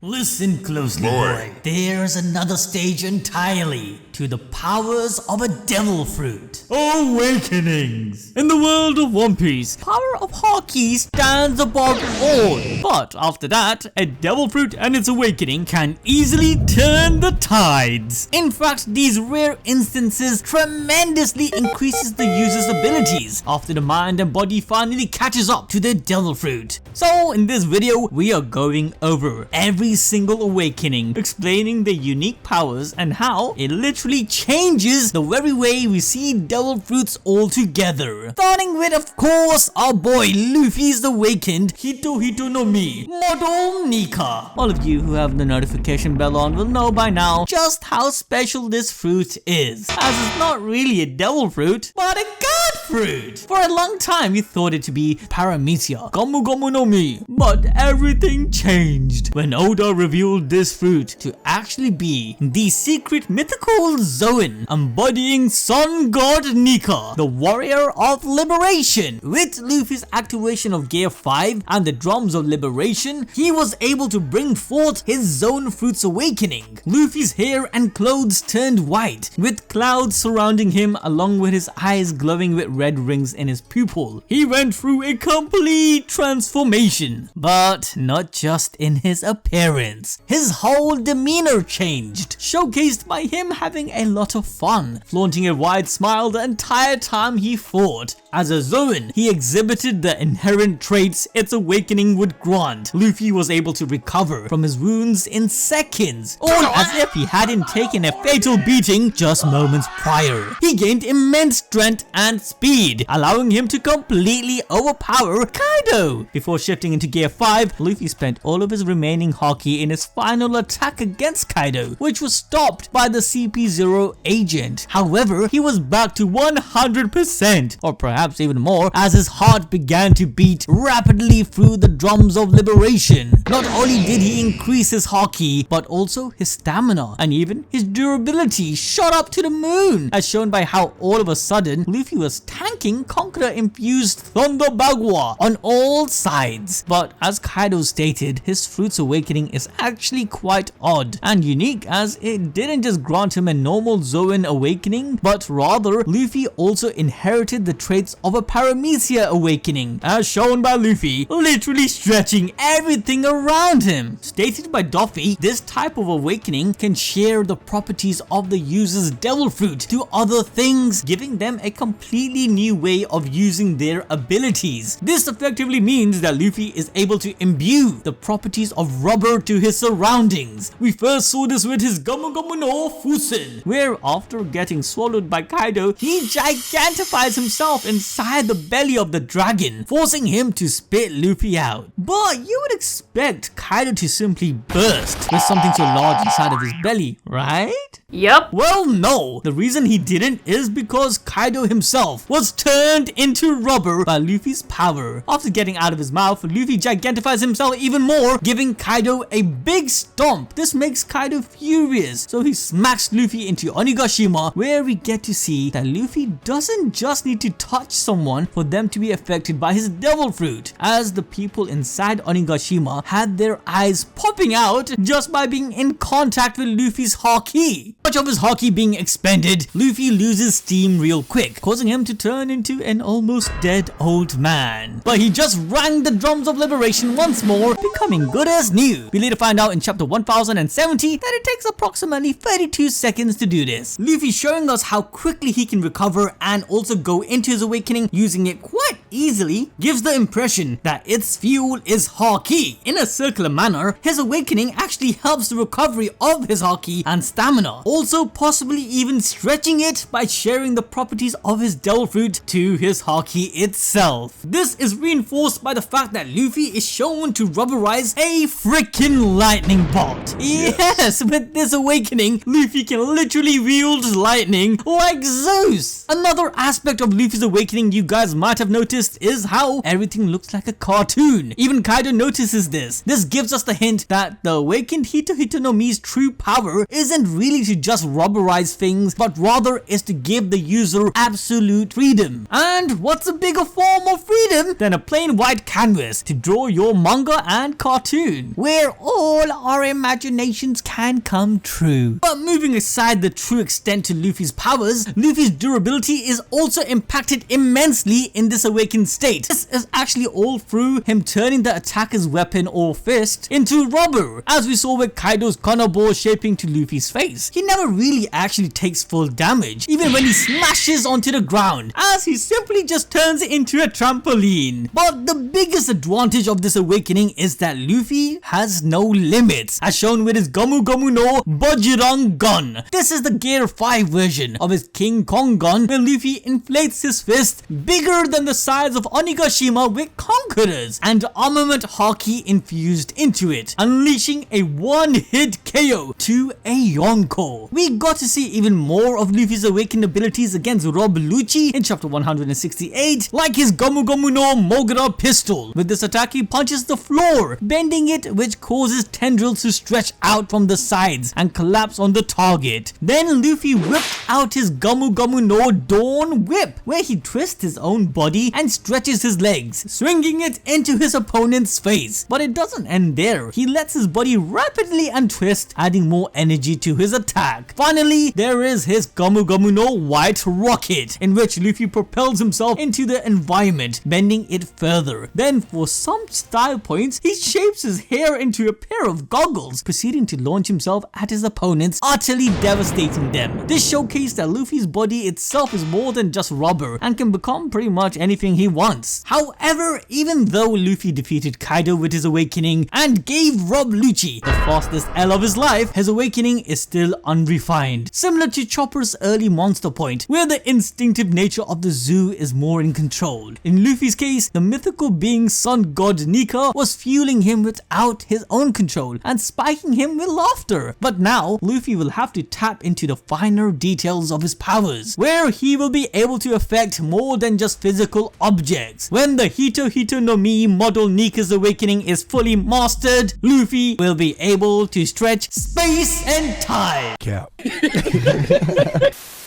Listen closely, boy. There's another stage entirely to the powers of a devil fruit. Awakenings! In the world of One Piece, power of Haki stands above all. But after that, a devil fruit and its awakening can easily turn the tides. In fact, these rare instances tremendously increases the user's abilities after the mind and body finally catches up to their devil fruit. So in this video, we are going over every single awakening, explaining their unique powers and how it literally changes the very way we see devil fruits altogether. Starting with, of course, our boy Luffy's awakened Hito Hito no Mi, model Nika. All of you who have the notification bell on will know by now just how special this fruit is, as it's not really a devil fruit, but a god fruit. For a long time we thought it to be Paramecia, Gomu Gomu no Mi, but everything changed when Oda revealed this fruit to actually be the secret mythical Zoan embodying Sun God Nika, the warrior of liberation. With Luffy's activation of Gear 5 and the drums of liberation, he was able to bring forth his Zoan fruit's awakening. Luffy's hair and clothes turned white, with clouds surrounding him along with his eyes glowing with red rings in his pupil. He went through a complete transformation, but not just in his appearance. His whole demeanor changed, showcased by him having a lot of fun, flaunting a wide smile the entire time he fought. As a Zoan, he exhibited the inherent traits its awakening would grant. Luffy was able to recover from his wounds in seconds, all as if he hadn't taken a fatal beating just moments prior. He gained immense strength and speed, allowing him to completely overpower Kaido. Before shifting into Gear 5, Luffy spent all of his remaining Haki in his final attack against Kaido, which was stopped by the CP0 agent. However, he was back to 100%, or perhaps even more, as his heart began to beat rapidly through the drums of liberation. Not only did he increase his Haki, but also his stamina and even his durability shot up to the moon, as shown by how all of a sudden Luffy was tanking Conqueror infused Thunder Bagua on all sides. But as Kaido stated, his fruit's awakening is actually quite odd and unique, as it didn't just grant him a normal Zoan awakening, but rather Luffy also inherited the traits of a Paramecia awakening, as shown by Luffy literally stretching everything around him. Stated by Doffy, this type of awakening can share the properties of the user's devil fruit to other things, giving them a completely new way of using their abilities. This effectively means that Luffy is able to imbue the properties of rubber to his surroundings. We first saw this with his Gomu Gomu no Fusen, where after getting swallowed by Kaido, he gigantifies himself inside the belly of the dragon, forcing him to spit Luffy out. But you would expect Kaido to simply burst with something so large inside of his belly, right? Yep. Well, no. The reason he didn't is because Kaido himself was turned into rubber by Luffy's power. After getting out of his mouth, Luffy gigantifies himself even more, giving Kaido a big stomp. This makes Kaido furious, so he smacks Luffy into Onigashima, where we get to see that Luffy doesn't just need to touch someone for them to be affected by his devil fruit, as the people inside Onigashima had their eyes popping out just by being in contact with Luffy's Haki. Much of his Haki being expended, Luffy loses steam real quick, causing him to turn into an almost dead old man. But he just rang the drums of liberation once more, becoming good as new. We later find out in chapter 1070 that it takes approximately 32 seconds to do this. Luffy showing us how quickly he can recover and also go into his awakening using it quite easily, gives the impression that its fuel is Haki. In a circular manner, his awakening actually helps the recovery of his Haki and stamina, also possibly even stretching it by sharing the properties of his devil fruit to his Haki itself. This is reinforced by the fact that Luffy is shown to rubberize a freaking lightning bolt. Yes, with this awakening, Luffy can literally wield lightning like Zeus. Another aspect of Luffy's awakening you guys might have noticed is how everything looks like a cartoon. Even Kaido notices this. This gives us the hint that the awakened Hito Hito no Mi's true power isn't really to just rubberize things, but rather is to give the user absolute freedom. And what's a bigger form of freedom than a plain white canvas to draw your manga and cartoon, where all our imaginations can come true. But moving aside the true extent to Luffy's powers, Luffy's durability is also impacted immensely in this awakened state. This is actually all through him turning the attacker's weapon or fist into rubber, as we saw with Kaido's Konobo shaping to Luffy's face. He never really actually takes full damage, even when he smashes onto the ground, as he simply just turns it into a trampoline. But the biggest advantage of this awakening is that Luffy has no limits, as shown with his Gomu Gomu no Bajirang gun. This is the Gear 5 version of his King Kong gun, where Luffy inflates his fist bigger than the size of Onigashima with conquerors and armament haki infused into it, unleashing a one-hit KO to a Yonko. We got to see even more of Luffy's awakened abilities against Rob Lucci in chapter 168, like his Gomu Gomu no Mogura pistol. With this attack, he punches the floor, bending it, which causes tendrils to stretch out from the sides and collapse on the target. Then Luffy whipped out his Gomu Gomu no Dawn Whip, where he twists his own body and stretches his legs, swinging it into his opponent's face. But it doesn't end there. He lets his body rapidly untwist, adding more energy to his attack. Finally, there is his Gomu Gomu no White Rocket, in which Luffy propels himself into the environment, bending it further. Then, for some style points, he shapes his hair into a pair of goggles, proceeding to launch himself at his opponents, utterly devastating them. This showcased that Luffy's body itself is more than just rubber and can become pretty much anything he wants. However, even though Luffy defeated Kaido with his awakening and gave Rob Lucci the fastest L of his life, his awakening is still unrefined, similar to Chopper's early monster point, where the instinctive nature of the zoo is more in control. In Luffy's case, the mythical being sun god Nika was fueling him without his own control and spiking him with laughter. But now, Luffy will have to tap into the finer details of his powers, where he will be able to affect more than just physical objects. When the Hito Hito no Mi model Nika's awakening is fully mastered, Luffy will be able to stretch space and time. Cap.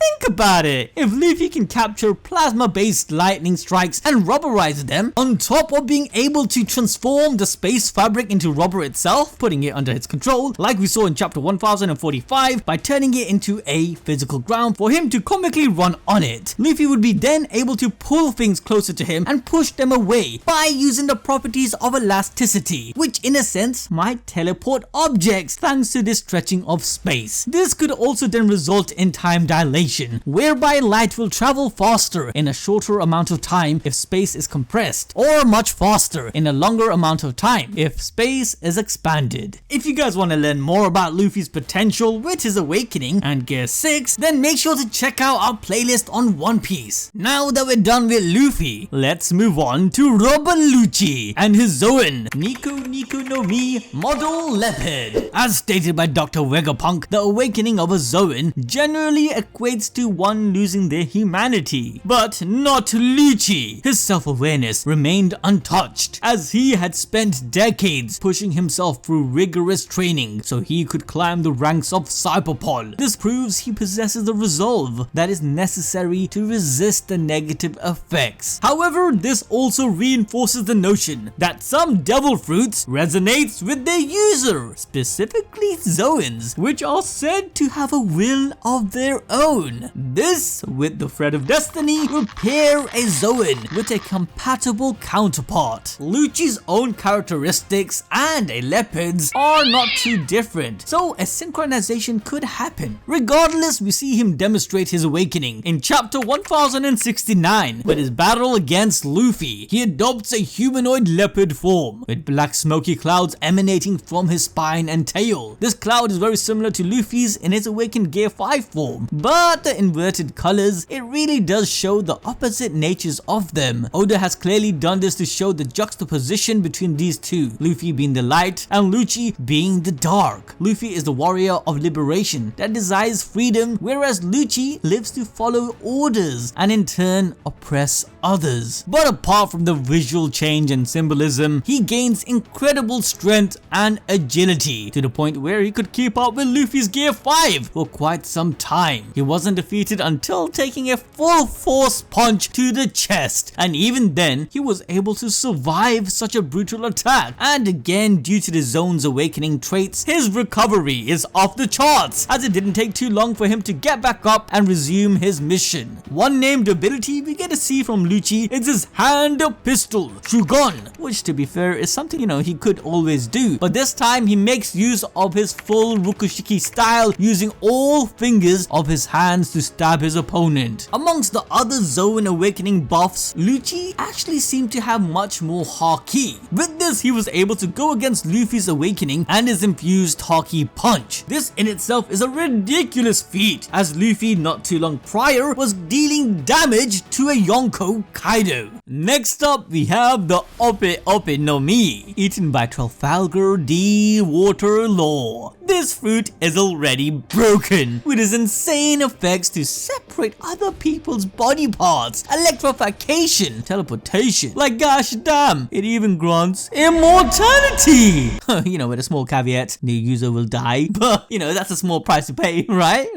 Think about it. If Luffy can capture plasma-based lightning strikes and rubberize them, on top of being able to transform the space fabric into rubber itself, putting it under his control, like we saw in chapter 1045 by turning it into a physical ground for him to comically run on it, Luffy would be then able to pull things closer to him and push them away by using the properties of elasticity, which in a sense might teleport objects thanks to this stretching of space. This could also then result in time dilation, whereby light will travel faster in a shorter amount of time if space is compressed, or much faster in a longer amount of time if space is expanded. If you guys want to learn more about Luffy's potential with his awakening and Gear 6, then make sure to check out our playlist on One Piece. Now that we're done with Luffy, let's move on to Robin Lucci and his Zoan Neko no Mi model Leopard. As stated by Dr. Vegapunk, the awakening of a Zoan generally equates to one losing their humanity, but not Lucci. His self-awareness remained untouched, as he had spent decades pushing himself through rigorous training so he could climb the ranks of Cyberpol. This proves he possesses the resolve that is necessary to resist the negative effects. However, this also reinforces the notion that some devil fruits resonates with their user, specifically Zoans, which are said to have a will of their own. This, with the thread of destiny, will pair a Zoan with a compatible counterpart. Lucci's own characteristics and a leopard's are not too different, so a synchronization could happen. Regardless, we see him demonstrate his awakening in chapter 1069 with his battle against Luffy. He adopts a humanoid leopard form with black smoky clouds emanating from his spine and tail. This cloud is very similar to Luffy's in his awakened Gear 5 form, but at the inverted colors, it really does show the opposite natures of them. Oda has clearly done this to show the juxtaposition between these two, Luffy being the light and Lucci being the dark. Luffy is the warrior of liberation that desires freedom, whereas Lucci lives to follow orders and in turn oppress others. But apart from the visual change and symbolism, he gains incredible strength and agility to the point where he could keep up with Luffy's Gear 5 for quite some time. He wasn't defeated until taking a full force punch to the chest, and even then he was able to survive such a brutal attack. And again, due to the zone's awakening traits, his recovery is off the charts, as it didn't take too long for him to get back up and resume his mission. One named ability we get to see from Lucci is his hand pistol, Shugon, which to be fair is something he could always do, but this time he makes use of his full Rukushiki style, using all fingers of his hands to stab his opponent. Amongst the other zone awakening buffs, Lucci actually seemed to have much more haki. With this, he was able to go against Luffy's awakening and his infused haki punch. This in itself is a ridiculous feat, as Luffy not too long prior was dealing damage to a Yonko Kaido. Next up, we have the Ope Ope no Mi, eaten by Trafalgar D. Waterloo. This fruit is already broken, with its insane effects to separate other people's body parts, electrification, teleportation. Like gosh damn, it even grants immortality. With a small caveat, the user will die, but that's a small price to pay, right?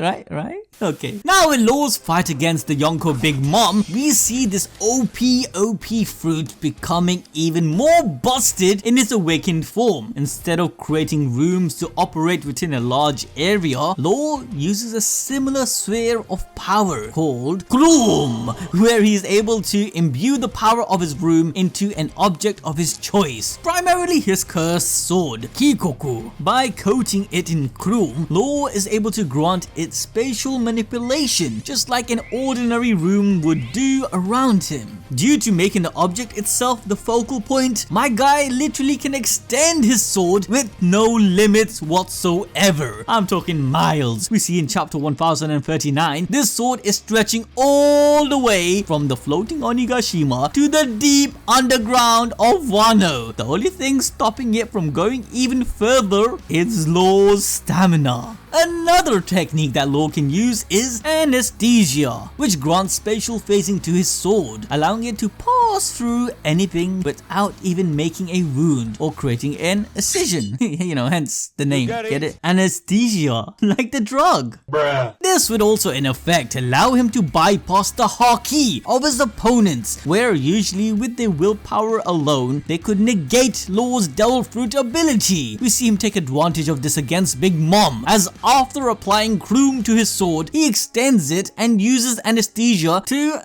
Okay. Now in Law's fight against the Yonko Big Mom, we see this Ope Ope fruit becoming even more busted in its awakened form. Instead of creating rooms to operate within a large area, Law uses a similar sphere of power called Kroom, where he is able to imbue the power of his room into an object of his choice, primarily his cursed sword, Kikoku. By coating it in Kroom, Law is able to grant it spatial manipulation, just like an ordinary room would do around him. Due to making the object itself the focal point, my guy literally can extend his sword with no limits whatsoever. I'm talking miles. We see in chapter 1039, this sword is stretching all the way from the floating Onigashima to the deep underground of Wano. The only thing stopping it from going even further is Law's stamina. Another technique that Law can use is anesthesia, which grants spatial phasing to his sword, allowing it to pass through anything without even making a wound or creating an incision. Hence the name. Get it? Anesthesia, like the drug. Bruh. This would also in effect allow him to bypass the haki of his opponents, where usually with their willpower alone, they could negate Law's Devil Fruit ability. We see him take advantage of this against Big Mom, as after applying Kroom to his sword, he extends it and uses anesthesia to,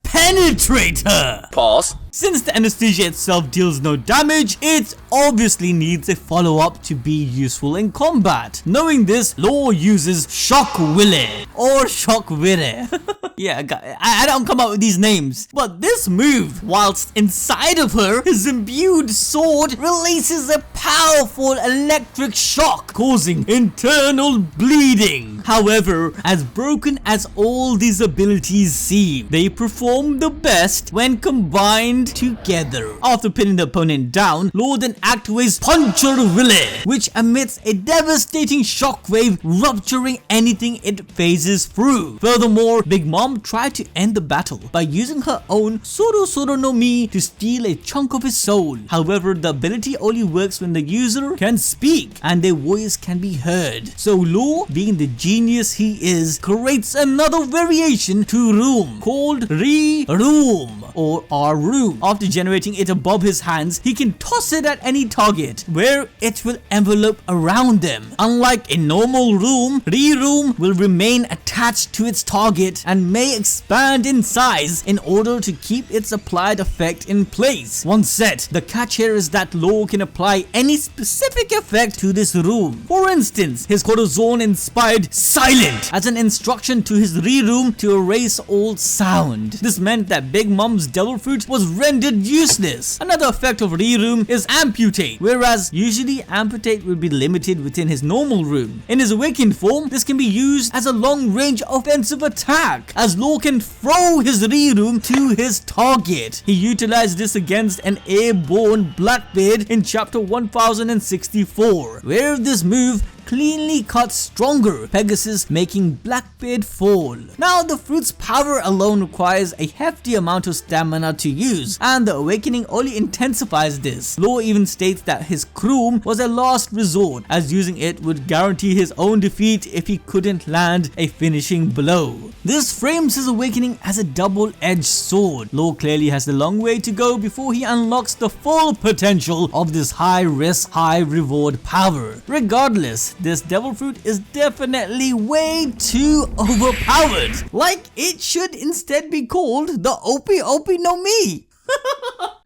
penetrate her. Pause. Since the anesthesia itself deals no damage, it obviously needs a follow-up to be useful in combat. Knowing this, Law uses Shock Willy or Shock Willy. Yeah, I don't come up with these names. But this move, whilst inside of her, his imbued sword releases a powerful electric shock, causing internal bleeding. However, as broken as all these abilities seem, they perform the best when combined together. After pinning the opponent down, Law then activates Puncher Willy, which emits a devastating shockwave, rupturing anything it phases through. Furthermore, Big Mom tried to end the battle by using her own Soro Soro no Mi to steal a chunk of his soul. However, the ability only works when the user can speak and their voice can be heard. So Law, being the genius he is, creates another variation to Room called Room or R Room. After generating it above his hands, he can toss it at any target, where it will envelope around them. Unlike a normal room, Room will remain attached to its target and may expand in size in order to keep its applied effect in place. Once set, the catch here is that Law can apply any specific effect to this room. For instance, his Corazon inspired Silent as an instruction to his Room to erase all sound. This meant that Big Mom's Rirume's devil fruit was rendered useless. Another effect of Rirume is amputate, whereas usually amputate would be limited within his normal room. In his awakened form, this can be used as a long-range offensive attack, as Law can throw his Rirume to his target. He utilized this against an airborne Blackbeard in chapter 1064, where this move cleanly cut stronger Pegasus, making Blackbeard fall. Now the fruit's power alone requires a hefty amount of stamina to use, and the awakening only intensifies this. Law even states that his Kroom was a last resort, as using it would guarantee his own defeat if he couldn't land a finishing blow. This frames his awakening as a double-edged sword. Law clearly has a long way to go before he unlocks the full potential of this high-risk, high-reward power. Regardless, this devil fruit is definitely way too overpowered. Like it should instead be called the Ope Ope no Mi.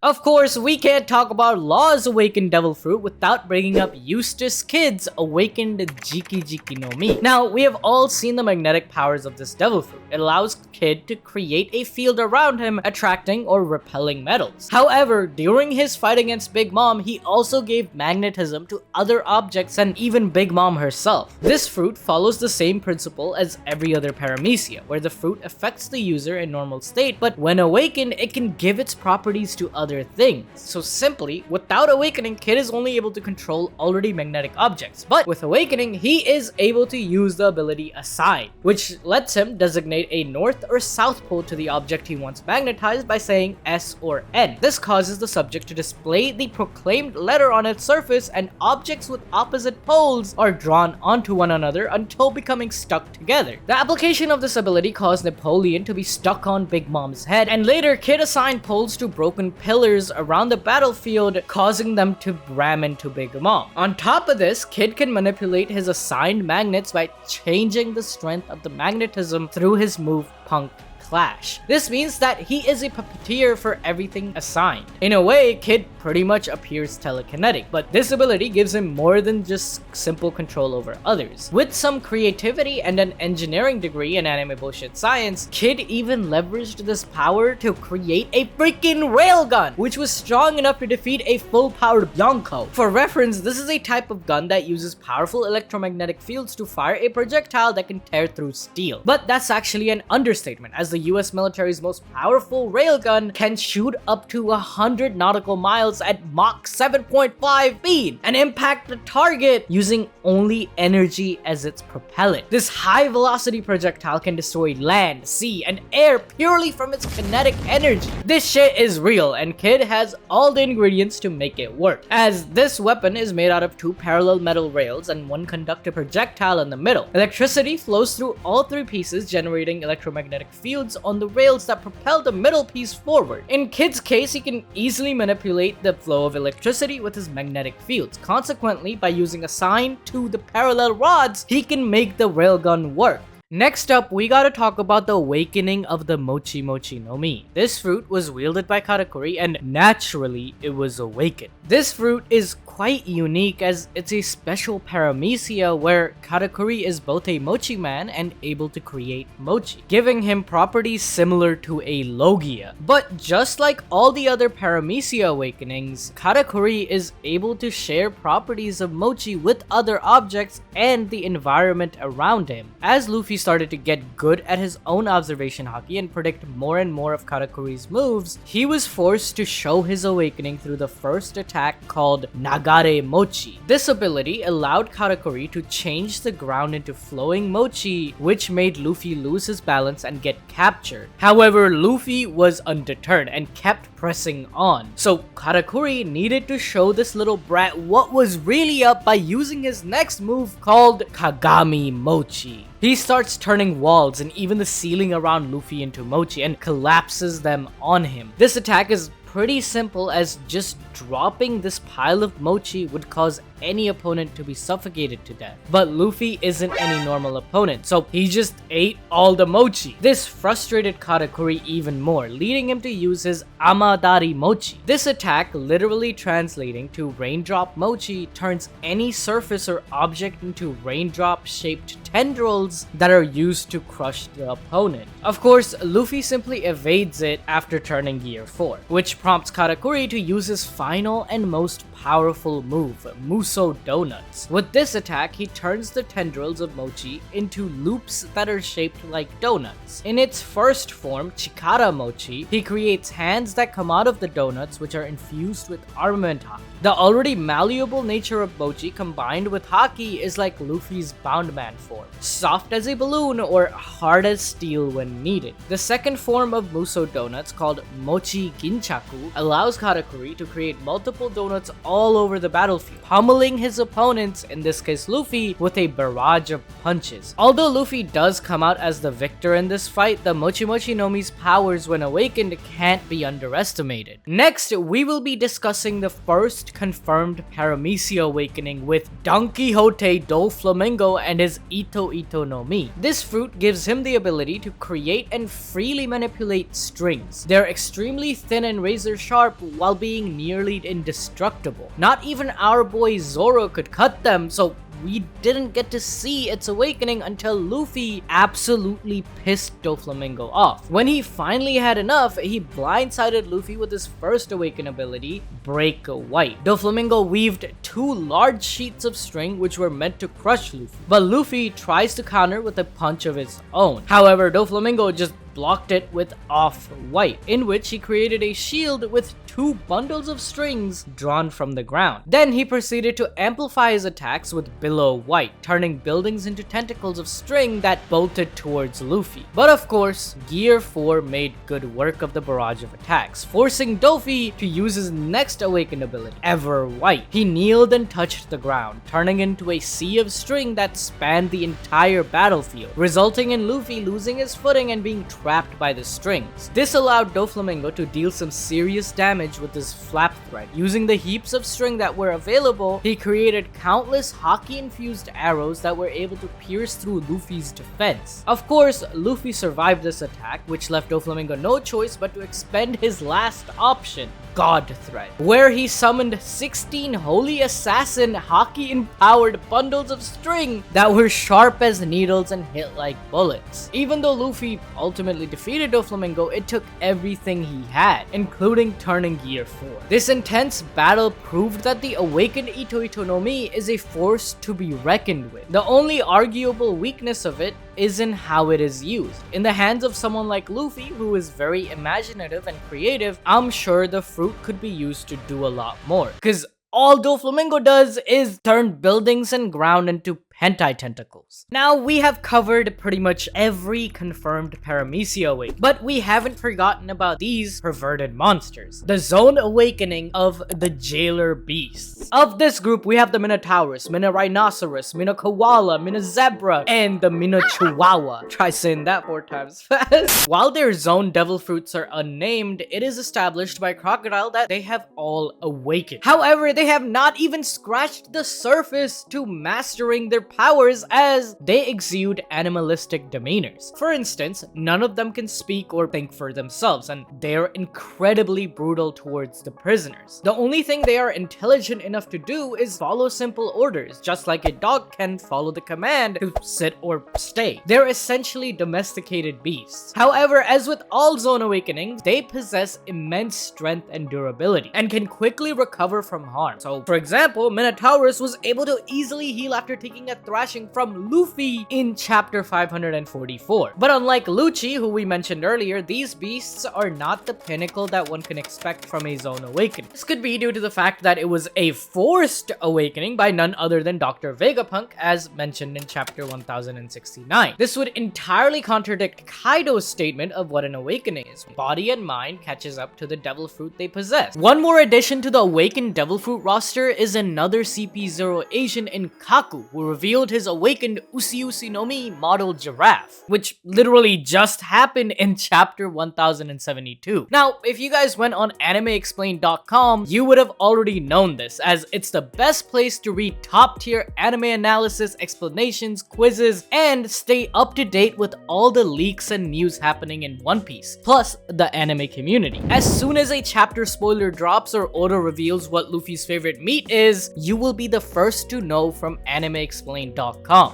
Of course, we can't talk about Law's awakened devil fruit without bringing up Eustace Kid's awakened Jiki Jiki no Mi. Now, we have all seen the magnetic powers of this devil fruit. It allows Kid to create a field around him, attracting or repelling metals. However, during his fight against Big Mom, he also gave magnetism to other objects and even Big Mom herself. This fruit follows the same principle as every other paramecia, where the fruit affects the user in normal state, but when awakened, it can give its properties to other things. So simply, without awakening, Kid is only able to control already magnetic objects, but with awakening, he is able to use the ability Assign, which lets him designate a north or south pole to the object he wants magnetized by saying S or N. This causes the subject to display the proclaimed letter on its surface, and objects with opposite poles are drawn onto one another until becoming stuck together. The application of this ability caused Napoleon to be stuck on Big Mom's head, and later Kid assigned poles to broken pillars around the battlefield, causing them to ram into Big Mom. On top of this, Kid can manipulate his assigned magnets by changing the strength of the magnetism through his move Punk Clash. This means that he is a puppeteer for everything assigned. In a way, Kid pretty much appears telekinetic, but this ability gives him more than just simple control over others. With some creativity and an engineering degree in anime bullshit science, Kid even leveraged this power to create a freaking railgun, which was strong enough to defeat a full-powered Yonko. For reference, this is a type of gun that uses powerful electromagnetic fields to fire a projectile that can tear through steel. But that's actually an understatement, as the US military's most powerful railgun can shoot up to 100 nautical miles at Mach 7.5 speed and impact the target using only energy as its propellant. This high velocity projectile can destroy land, sea, and air purely from its kinetic energy. This shit is real, and Kid has all the ingredients to make it work, as this weapon is made out of 2 parallel metal rails and 1 conductive projectile in the middle. Electricity flows through all 3 pieces, generating electromagnetic fields on the rails that propel the middle piece forward. In Kid's case, he can easily manipulate the flow of electricity with his magnetic fields. Consequently, by using Assign to the parallel rods, he can make the railgun work. Next up, we gotta talk about the awakening of the Mochi Mochi no Mi. This fruit was wielded by Katakuri, and naturally, it was awakened. This fruit is quite unique, as it's a special paramecia where Katakuri is both a mochi man and able to create mochi, giving him properties similar to a Logia. But just like all the other paramecia awakenings, Katakuri is able to share properties of mochi with other objects and the environment around him. As Luffy started to get good at his own observation haki and predict more and more of Katakuri's moves, he was forced to show his awakening through the first attack called Nagare Mochi. This ability allowed Katakuri to change the ground into flowing mochi, which made Luffy lose his balance and get captured. However, Luffy was undeterred and kept pressing on, so Katakuri needed to show this little brat what was really up by using his next move called Kagami Mochi. He starts turning walls and even the ceiling around Luffy into mochi and collapses them on him. This attack is pretty simple, as just dropping this pile of mochi would cause any opponent to be suffocated to death. But Luffy isn't any normal opponent, so he just ate all the mochi. This frustrated Katakuri even more, leading him to use his Amadari Mochi. This attack, literally translating to raindrop mochi, turns any surface or object into raindrop-shaped tendrils that are used to crush the opponent. Of course, Luffy simply evades it after turning Gear 4, which prompts Katakuri to use his final and most powerful move, Muso Donuts. With this attack, he turns the tendrils of mochi into loops that are shaped like donuts. In its first form, Chikara Mochi, he creates hands that come out of the donuts, which are infused with armament haki. The already malleable nature of mochi combined with haki is like Luffy's Boundman form, soft as a balloon or hard as steel when needed. The second form of Muso Donuts, called Mochi Ginchaku, allows Katakuri to create multiple donuts all over the battlefield, pummeling his opponents, in this case Luffy, with a barrage of punches. Although Luffy does come out as the victor in this fight, the Mochi Mochi no Mi's powers when awakened can't be underestimated. Next, we will be discussing the first confirmed Paramecia awakening with Don Quixote Doflamingo and his Hito Hito no Mi. This fruit gives him the ability to create and freely manipulate strings. They're extremely thin and razor sharp while being nearly indestructible. Not even our boy Zoro could cut them, so we didn't get to see its awakening until Luffy absolutely pissed Doflamingo off. When he finally had enough, he blindsided Luffy with his first awaken ability, Break White. Doflamingo weaved 2 large sheets of string which were meant to crush Luffy, but Luffy tries to counter with a punch of his own. However, Doflamingo just blocked it with Off-White, in which he created a shield with 2 bundles of strings drawn from the ground. Then he proceeded to amplify his attacks with Billow White, turning buildings into tentacles of string that bolted towards Luffy. But of course, Gear 4 made good work of the barrage of attacks, forcing Dofi to use his next awakened ability, Ever White. He kneeled and touched the ground, turning into a sea of string that spanned the entire battlefield, resulting in Luffy losing his footing and being trapped by the strings. This allowed Doflamingo to deal some serious damage with his flap thread. Using the heaps of string that were available, he created countless haki-infused arrows that were able to pierce through Luffy's defense. Of course, Luffy survived this attack, which left Doflamingo no choice but to expend his last option, God Thread, where he summoned 16 Holy Assassin haki-empowered bundles of string that were sharp as needles and hit like bullets. Even though Luffy ultimately defeated Doflamingo, it took everything he had, including turning Gear 4. This intense battle proved that the awakened Hito Hito no Mi is a force to be reckoned with. The only arguable weakness of it is in how it is used. In the hands of someone like Luffy, who is very imaginative and creative, I'm sure the fruit could be used to do a lot more. Cause all Doflamingo does is turn buildings and ground into hentai tentacles. Now, we have covered pretty much every confirmed Paramecia awakening, but we haven't forgotten about these perverted monsters. The Zone Awakening of the Jailer Beasts. Of this group, we have the Minotaurus, Minorhinoceros, Minokoala, Minozebra, and the Minochihuahua. Try saying that 4 times fast. While their Zone Devil Fruits are unnamed, it is established by Crocodile that they have all awakened. However, they have not even scratched the surface to mastering their powers, as they exude animalistic demeanors. For instance, none of them can speak or think for themselves, and they're incredibly brutal towards the prisoners. The only thing they are intelligent enough to do is follow simple orders, just like a dog can follow the command to sit or stay. They're essentially domesticated beasts. However, as with all Zone Awakenings, they possess immense strength and durability, and can quickly recover from harm. So, for example, Minotaurus was able to easily heal after taking a thrashing from Luffy in chapter 544. But unlike Lucci, who we mentioned earlier, these beasts are not the pinnacle that one can expect from a Zone Awakening. This could be due to the fact that it was a forced awakening by none other than Dr. Vegapunk, as mentioned in chapter 1069. This would entirely contradict Kaido's statement of what an awakening is. Body and mind catches up to the devil fruit they possess. One more addition to the awakened devil fruit roster is another CP0 Asian in Kaku, who reveals revealed his awakened Ushi no Mi model Giraffe, which literally just happened in chapter 1072. Now, if you guys went on animeexplained.com, you would have already known this, as it's the best place to read top tier anime analysis, explanations, quizzes, and stay up to date with all the leaks and news happening in One Piece, plus the anime community. As soon as a chapter spoiler drops or Oda reveals what Luffy's favorite meat is, you will be the first to know from animeexplained.com.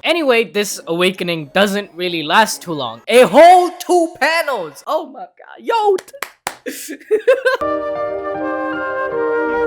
Anyway, this awakening doesn't really last too long. A whole 2 panels! Oh my god, yo! You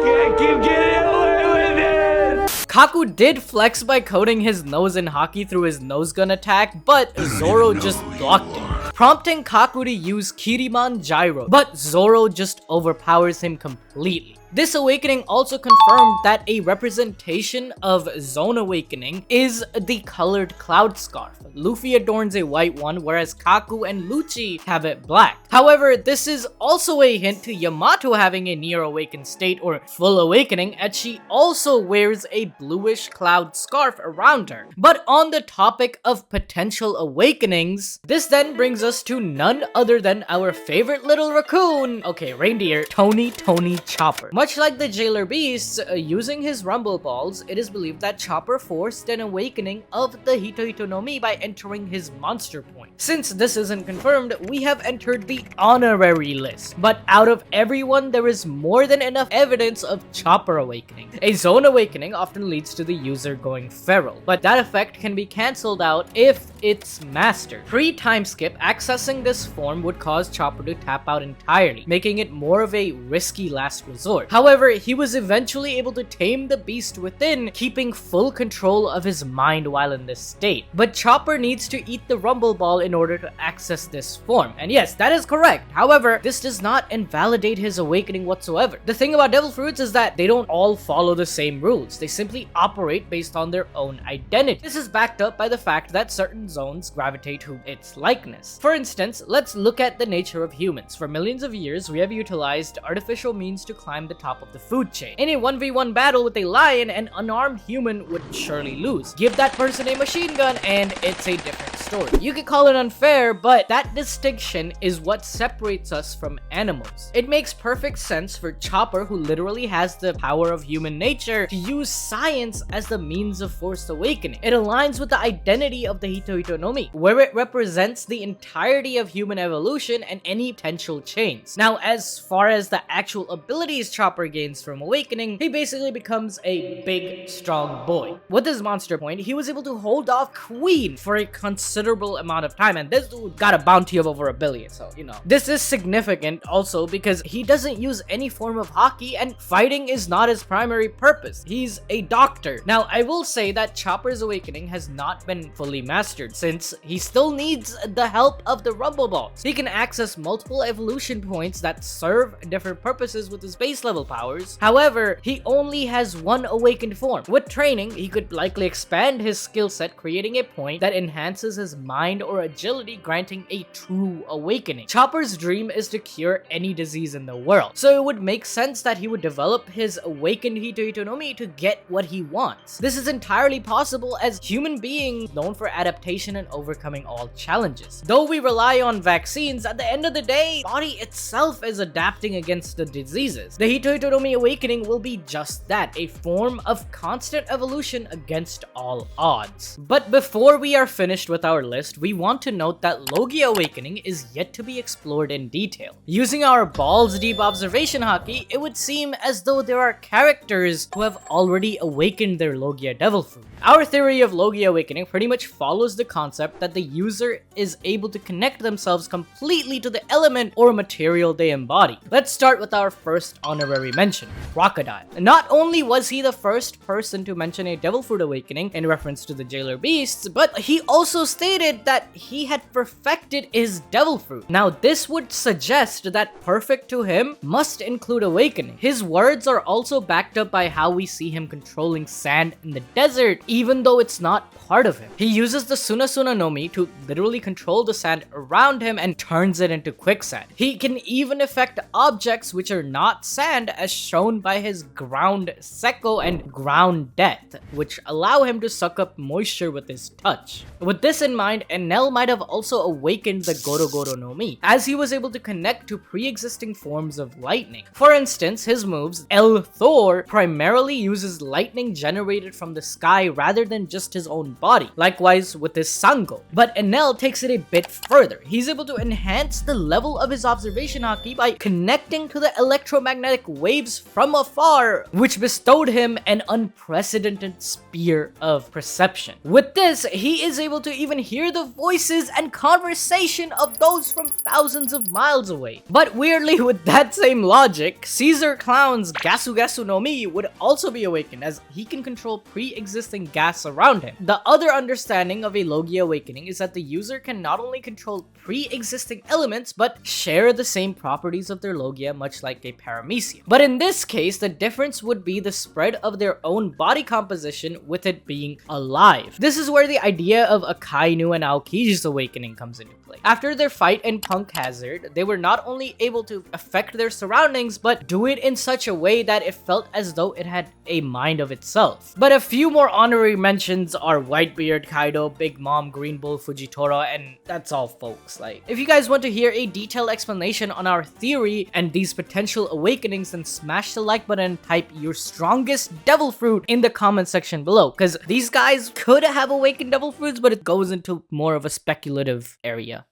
can't keep getting away with it! Kaku did flex by coating his nose in haki through his nose gun attack, but Zoro just blocked it, prompting Kaku to use Kiriman Gyro, but Zoro just overpowers him completely. This awakening also confirmed that a representation of Zone Awakening is the colored cloud scarf. Luffy adorns a white one, whereas Kaku and Lucci have it black. However, this is also a hint to Yamato having a near awakened state or full awakening, as she also wears a bluish cloud scarf around her. But on the topic of potential awakenings, this then brings us to none other than our favorite little raccoon, reindeer, Tony Chopper. Much like the Jailer Beast, using his rumble balls, it is believed that Chopper forced an awakening of the Hito Hito no Mi by entering his monster point. Since this isn't confirmed, we have entered the honorary list. But out of everyone, there is more than enough evidence of Chopper awakening. A zone awakening often leads to the user going feral, but that effect can be cancelled out if it's mastered. Pre-time skip, accessing this form would cause Chopper to tap out entirely, making it more of a risky last resort. However, he was eventually able to tame the beast within, keeping full control of his mind while in this state. But Chopper needs to eat the rumble ball in order to access this form. And yes, that is correct. However, this does not invalidate his awakening whatsoever. The thing about devil fruits is that they don't all follow the same rules. They simply operate based on their own identity. This is backed up by the fact that certain zones gravitate to its likeness. For instance, let's look at the nature of humans. For millions of years, we have utilized artificial means to climb the top of the food chain. In a 1v1 battle with a lion, an unarmed human would surely lose. Give that person a machine gun and it's a different story. You could call it unfair, but that distinction is what separates us from animals. It makes perfect sense for Chopper, who literally has the power of human nature, to use science as the means of forced awakening. It aligns with the identity of the Hito Hito no Mi, where it represents the entirety of human evolution and any potential chains. Now, as far as the actual abilities Chopper gains from awakening, he basically becomes a big, strong boy. With his monster point, he was able to hold off Queen for a considerable amount of time, and this dude got a bounty of over 1 billion, so you know. This is significant also because he doesn't use any form of haki, and fighting is not his primary purpose. He's a doctor. Now, I will say that Chopper's awakening has not been fully mastered, since he still needs the help of the rumble balls. He can access multiple evolution points that serve different purposes with his base level powers. However, he only has one awakened form. With training, he could likely expand his skill set, creating a point that enhances his mind or agility, granting a true awakening. Chopper's dream is to cure any disease in the world, so it would make sense that he would develop his awakened Hito Hito no Mi to get what he wants. This is entirely possible, as human beings known for adaptation and overcoming all challenges. Though we rely on vaccines, at the end of the day, body itself is adapting against the diseases. The Hito Hito no Mi awakening will be just that, a form of constant evolution against all odds. But before we are finished with our list, we want to note that Logia awakening is yet to be explored in detail. Using our balls deep observation haki, it would seem as though there are characters who have already awakened their Logia devil fruit. Our theory of Logia awakening pretty much follows the concept that the user is able to connect themselves completely to the element or material they embody. Let's start with our first honorary mention, Crocodile. Not only was he the first person to mention a devil fruit awakening in reference to the Jailer Beasts, but he also stated that he had perfected his devil fruit. Now, this would suggest that perfect to him must include awakening. His words are also backed up by how we see him controlling sand in the desert, even though it's not part of him. He uses the Suna Suna no Mi to literally control the sand around him and turns it into quicksand. He can even affect objects which are not sand, as shown by his ground Seko and ground death, which allow him to suck up moisture with his touch. With this in mind, Enel might have also awakened the Goro Goro no Mi, as he was able to connect to pre-existing forms of lightning. For instance, his moves, El Thor, primarily uses lightning generated from the sky rather than just his own body. Likewise with his Sango. But Enel takes it a bit further. He's able to enhance the level of his observation haki by connecting to the electromagnetic waves from afar, which bestowed him an unprecedented spear of perception. With this, he is able to even hear the voices and conversation of those from thousands of miles away. But weirdly, with that same logic, Caesar Clown's Gasu Gasu no Mi would also be awakened, as he can control pre-existing gas around him. The other understanding of a Logia awakening is that the user can not only control pre-existing elements, but share the same properties of their Logia, much like a Paramecium. But in this case, the difference would be the spread of their own body composition, with it being alive. This is where the idea of Akainu and Aokiji's awakening comes into play. After their fight in Punk Hazard, they were not only able to affect their surroundings, but do it in such a way that it felt as though it had a mind of itself. But a few more honorary mentions are Whitebeard Kaido, Big Mom, Green Bull Fujitora, and that's all, folks. Like, if you guys want to hear a detailed explanation on our theory and these potential awakenings, then smash the like button and type your strongest devil fruit in the comment section below, because these guys could have awakened devil fruits, but it goes into more of a speculative area.